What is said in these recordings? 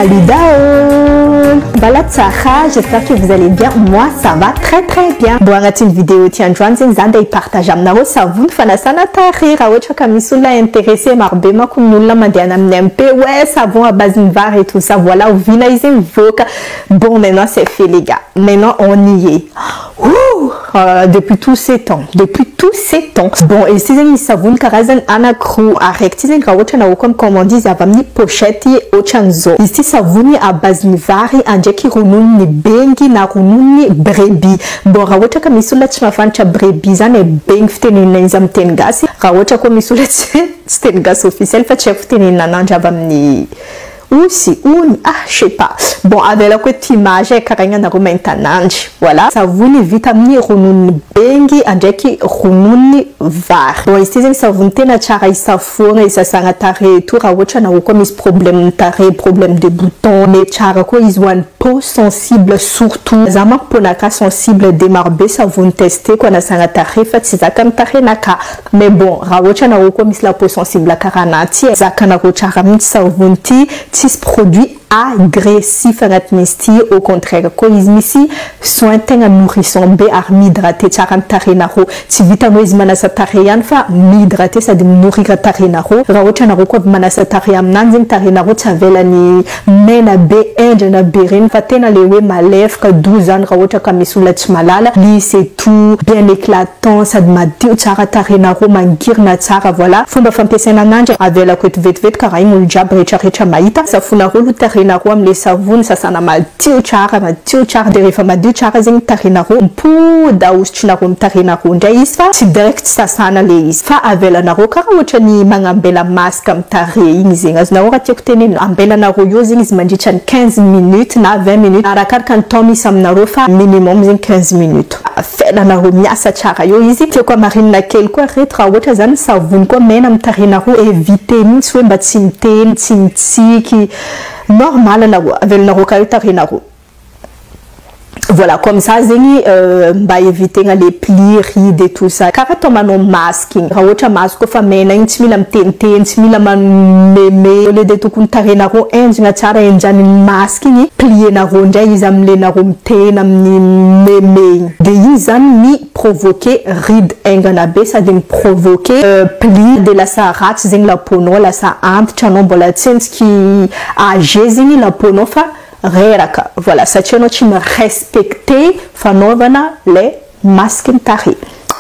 Lidao Balatsara, j'espère que vous allez bien. Moi, ça va très bien. Bon, on une vidéo tiens Joan Zanda partage amnaro savon fanasana tari rawocha kamisula intéressé marbema kunula madiana mnempe ouais savon à base de var et tout ça. Voilà, au vina ils invoquent. Bon, maintenant c'est fait les gars. Maintenant on y est. Depuis tous ces temps. Bon, et si vous savez que karazan anakru arrectizen rawocha na comme on dit ça va me pochette au chanzo. Ici savon à base de var anjeki rununi bengi na rununi brebi. Bon, rawocha kamisula tchmafancha brebi zane beng fteni nenzam tengasi. Rawocha komisula tengasi officiel fa chef fteni nananja bamni. Aussi, je sais pas. Bon, avec la petite image, carrément na rumentananji. Voilà, ça vous vitamine rununi bengi anjeki rununi var. Bon, ici ça vous tena chara isa fone isa sangatare tout rawocha na comme is problème tare problème de boutons mais chara ko is one peau sensible surtout zama ponaka sensible démarbe ça vous tester quoi na sangatare fait c'est ça comme tare naka mais bon rawocha na comme is la peau sensible à karanati zakana ko chara ça vous tis produit agressif à l'atmesti au contraire quand ils ici soin tenga nourrisson b armi hydraté charam tarinaro ti vitamines manasa tarian fa hydraté ça de nourrir tarinaro rawocha na ko manasa tariam nanzin tarinaro tavela ni mena b na berin fa tena lewe malef ka 12 ans rawocha kamisula tmalala li c'est tout bien éclatant ça de madi chara tarinaro mangir na tsara voilà fumba fampesena nanja avela ko vet karaimul jabre charecha maita ça funa rolu tarinaro les savons ça sana matiu chara de reforma du chara zing tarinaro pou daus chinarum tarinaro ndaisfa si direct ça sana leis fa avela na roka wocha ni mangambela masque am tare ingzinga na ora tekuteni ambela na royo zing zimandi chan 15 minutes na 20 minutes arakar kan tomi sam na rofa minimum zing 15 minutes fela na romia sa chara yo izi te kwa marine na quelque retra wocha zan savon ko menam tarinaro éviter ni swemba tsinten tsintiki normal avec le rocaille. Voilà, comme ça, zeni bah éviter les plis, rides et tout ça. Car ton manon masking, rawocha masko famena, intimilam tente, intimilam meme, le de tout kuntare na ro enjinga chara enjani masking, plié na ronja izam le na romte na ni meme. De izam ni provoquer ride enganabe, ça de provoquer pli de la sarat zeng la pono, la sa ant, chanon bolatins qui a zeni la pono fa. Reraka. Voilà, ça tient notre respecter fanovana les masques tari.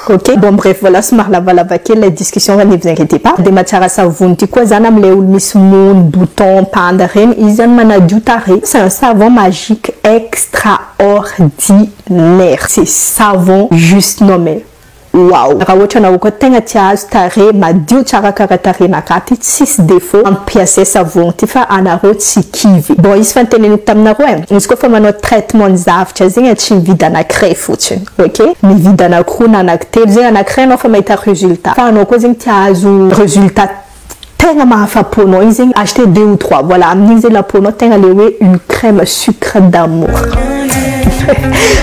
Ok, bon bref, voilà ce marla voilà les discussions, ne vous inquiétez pas. Des matières à savon, tu quoi zanam le mismoun, bouton, pandarim, ils manadu tari. C'est un savon magique extraordinaire. C'est savon juste nommé. Wow, rawocha na uko tenga tiaz tare ma diu chara karatare na kati 6 défauts en pièce savon tifa anaro tsikivi bon is fantene ni tamna roem isko fa mano traitement zaf chazinga chin vida na cré futin ok ni vida na kruna na telze na cré no fa maita résultat fa no ko zing tiazu résultat tenga ma fa pono izing acheter 2 ou 3 voilà amniser la pono tenga lewe une crème sucre d'amour.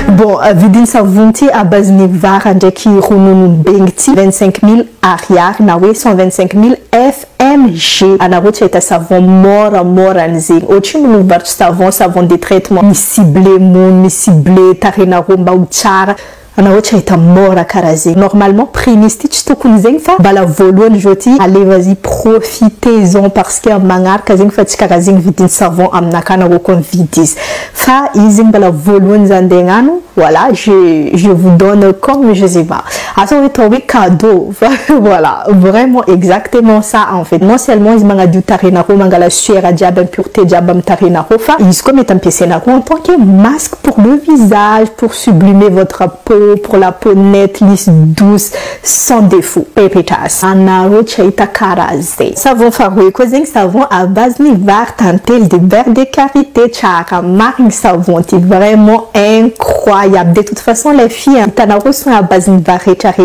Bon, vidin savonti à base de var andeki rununu bengti 25 000 arrière nawe 125 000 FMG anarocha eta savon mora nzing ochimunu bar savon de traitement mi ciblé tarina romba ou chara anarocha eta mora karaze normalement prémistich to kunzeng fa bala volon joti allez vas-y profitez-en parce que mangar kazing fatika kazing vidin savon amnakana wokon vidis fa izing bala volon zandengano voilà je vous donne comme je sais pas attends trouver cadeau voilà vraiment exactement ça en fait non seulement ils manga du tarina ro mangala suera diabam pureté diabam tarina ro fa ils comme étant pièce na en tant que masque pour le visage pour sublimer votre peau pour la peau nette, lisse, douce, sans défaut. Pépitas. Anaro chaita karaze. Savon faroué, causing savon à base de var tantel de beurre de karité chara. Marine savon, c'est vraiment incroyable. De toute façon, les filles, tanaro sont à base de var et chara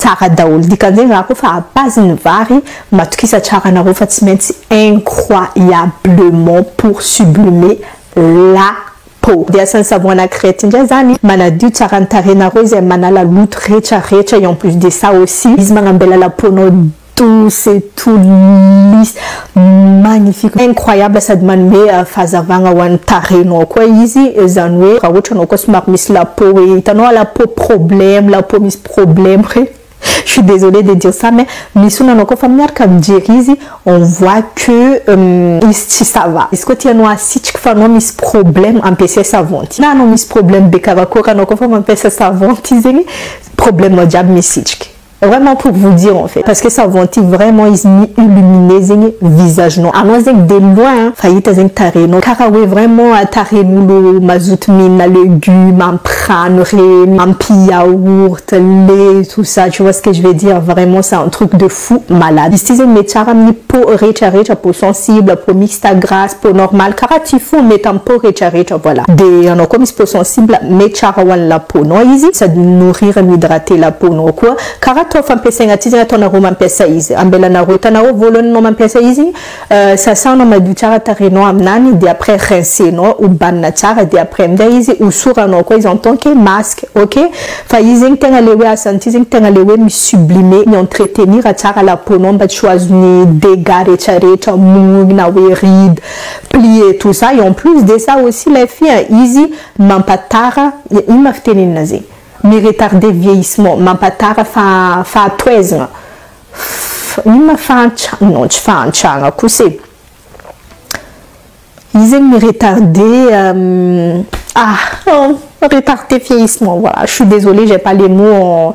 chara daoul. Dikandé naro fa à base de var, matuki sa chara naro fatimenti incroyablement pour sublimer la peau. Dia san savon na crétine jazani mana du tarantare na rose mana la loutre recha et en plus de ça aussi ils mangambela la peau no c'est tout lisse, magnifique, incroyable. Ça demande mais fazavanga wan tareno quoi easy zanwe rawotra quoi smart miss la peau et t'as la peau problème, la peau mis problème. Je suis désolée de dire ça, mais Misuna noko familiar comme Jerizi, on voit que ici ça va. Est-ce que tu as un site qui fait un mis problème en PC savon? Non, non mis problème bekavakora noko fam en PC savon, tizeli problème au diable mis site. Vraiment pour vous dire en fait, parce que ça vont vraiment illuminer zeng visage non. Alors zeng de loin, faillit zeng tareno. Karawe vraiment tareno le mazout mina légumes, en prane, en yaourt, lait, tout ça. Tu vois ce que je veux dire? Vraiment c'est un truc de fou malade. Ici zeng metara mi peau recha peau sensible, peau mixte grasse, peau normale. Karatifou metam peau recha voilà. Des on comme peau sensible, metara wan la peau non easy. Ça nourrir, hydrater la peau non quoi. Toi femme pesa ngatiza tona roma pesa izi ambela na rota na volon no pesa izi ça sent no maduchara tareno amnani de après rincer no ou banna chara de après mda izi usura no ko ils entendent que masque OK fa izi tenga lewe asanti izi tenga lewe mi sublimer mi entretenir a chara la peau non ba choisir dégare chareta mou na we ride plier tout ça et en plus de ça aussi les filles izi mampatara il m'a fait nazi mais retardé vieillissement ma patara fa 13 ans il m'a fait non tu fais un changa coussé ils aiment me retarder retardé vieillissement voilà je suis désolée j'ai pas les mots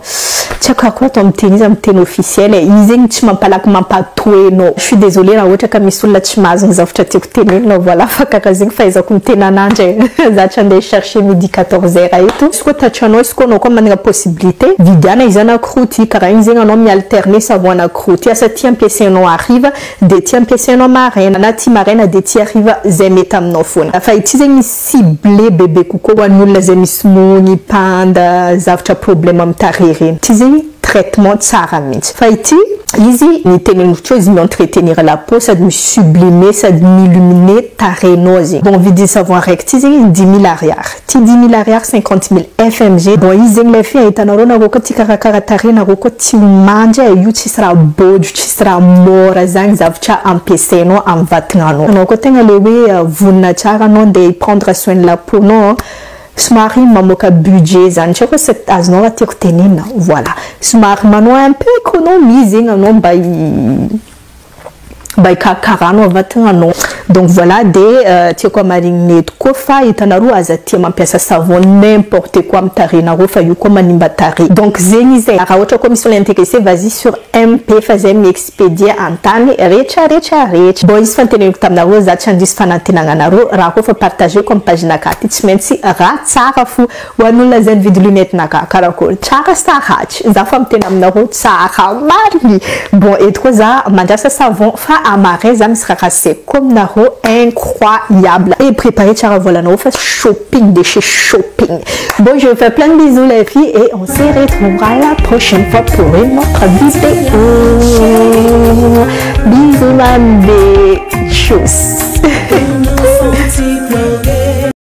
tu as quoi ton tennis officiel ils aiment tu m'as pas là comment pas toi non je suis désolée la autre comme sur la chimaz nous avons fait tenir non voilà fa kakazing fa ils ont tenir nanje zachande chercher midi 14h et tout ce que tu as non ce qu'on a comme une possibilité vidiana ils en a crouti car ils ont non mi alterner savon na crouti à ce tien PC non arrive des tiens PC non marraine na ti marraine des ti arrive zemetam no phone fa utiliser mi ciblé bébé kuko wanul les émissions ni panda zavcha problème am tarire traitement de saramit. Faiti, easy, ni tenir une chose, ni entretenir la peau, ça de sublimer, ça de m'illuminer ta rénose. Bon, vide savoir rectiser 10 000 arrière. Ti 10 000 arrière, 50 000 FMG. Bon, ils aiment les filles, et t'en as roko ti karakara na roko ti manje, et you ti sera beau, tu sera mort, zang zavcha en PC, non, en vatngano. On a côté ngalewe, vous n'achara non de prendre soin de la peau, non. Smari mamoka budget zanche ko cette azno la tirtenina voilà smari mano un peu économiser non by kakarano vatano donc voilà des tu quoi marine kofa itanaru azati mampesa savon n'importe quoi mtarina rofa yuko manimbatari donc zenize ara autre commission intéressée vas-y sur MP faisait m'expédier en tani recha boys fantene tamna rosa chandis fanatina nganaro rakofa partager comme page na katitsmensi ratsara fu wanula zen vid lunette naka karakol chara starach zafam tenam na rot sara mari bon et trop ça mandasa savon fa amarré zam sera cassé comme naro incroyable et préparé chara voilà no fait shopping de chez shopping. Bon je vous fais plein de bisous les filles et on se retrouvera la prochaine fois pour une autre vidéo. Bisous ma belle chose.